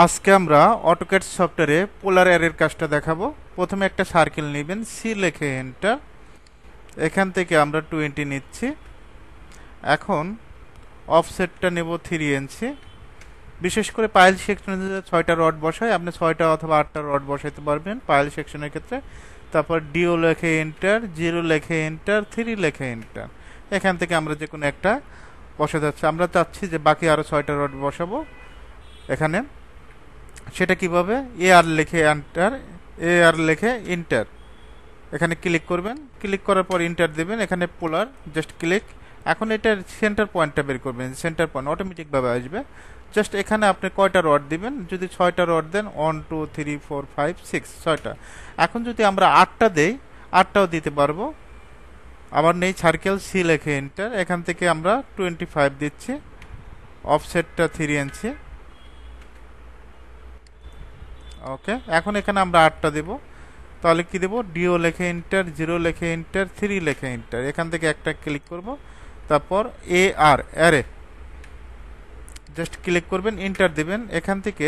আজকে আমরা অটোক্যাড সফটওয়্যারে পোলার অ্যারের কাজটা দেখাবো। প্রথমে একটা সার্কেল নেবেন, সি লিখে এন্টার। এখান থেকে আমরা 20 নিচ্ছি। এখন অফসেটটা নেব 3 ইঞ্চি। বিশেষ করে পাইল সেকশনে যদি 6টা রড বসায়, আপনি 6টা অথবা 8টা রড বসাইতে পারবেন পাইল সেকশনের ক্ষেত্রে। তারপর ডিও লেখে এন্টার, 0 লেখে এন্টার, 3 লেখে এন্টার। এখান থেকে আমরা যে কোনো একটা বসা যাচ্ছে। আমরা চাচ্ছি যে বাকি আরও 6টা রড বসাবো এখানে। সেটা কিভাবে? এ আর লিখে এন্টার, এ আর লিখে এন্টার। এখানে ক্লিক করবেন, ক্লিক করার পর এন্টার দেবেন। এখানে পোলার জাস্ট ক্লিক। এখন এটার সেন্টার পয়েন্টটা বের করবেন, সেন্টার পয়েন্ট অটোমেটিকভাবে আসবে। জাস্ট এখানে আপনি কয়টা রড দিবেন, যদি 6টা রড দেন 1 2 3 4 5 6 6টা। এখন যদি আমরা 8টা দেই, 8টাও দিতে পারবো। আবার নেই সার্কেল, সি লেখে এন্টার। এখান থেকে আমরা 25 দিচ্ছি, অফসেটটা 3 ইঞ্চি। ওকে, এখন এখানে আমরা 8টা দেব। তাহলে কি দেব? ডিও লেখে এন্টার, 0 লেখে এন্টার, 3 লেখে এন্টার। এখান থেকে একটা ক্লিক করব। তারপর এ আর অ্যারে জাস্ট ক্লিক করবেন, এন্টার দিবেন। এখান থেকে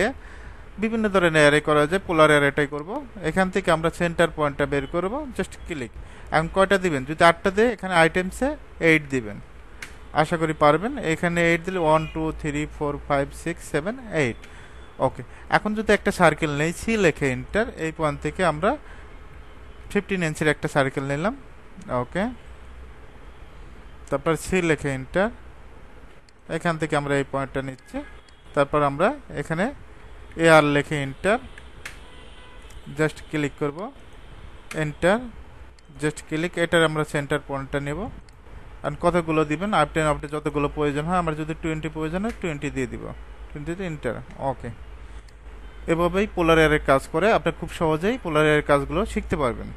বিভিন্ন ধরনের অ্যারে করা যায়, পোলার অ্যারেটাই করব। এখান থেকে আমরা সেন্টার পয়েন্টটা বের করব, জাস্ট ক্লিক। এখন কয়টা দিবেন? যদি 8টা দেয়, এখানে আইটেমসে 8 দিবেন। আশা করি পারবেন। এখানে 8 দিলে 1 2 3 4 5 6 7 8। ওকে, এখন যদি একটা সার্কেল নেই, সি লেখে এন্টার। এই পয়েন্ট থেকে আমরা 15 ইঞ্চির একটা সার্কেল নিলাম। ওকে, তারপর সি লেখে এন্টার। এখান থেকে আমরা এই পয়েন্টটা নিচ্ছি। তারপর আমরা এখানে এ আর লেখে এন্টার, জাস্ট ক্লিক করব, এন্টার, জাস্ট ক্লিক। এটার আমরা সেন্টার পয়েন্টটা নেব। আর কতগুলো দিবেন? আপনি যতগুলো প্রয়োজন হয়। আমার যদি 20 প্রয়োজন হয়, 20 দিয়ে দিব। 20 এন্টার। ওকে, এভাবেই পোলার অ্যারের কাজ করে। আপনি খুব সহজেই পোলার অ্যারের কাজগুলো শিখতে পারবেন।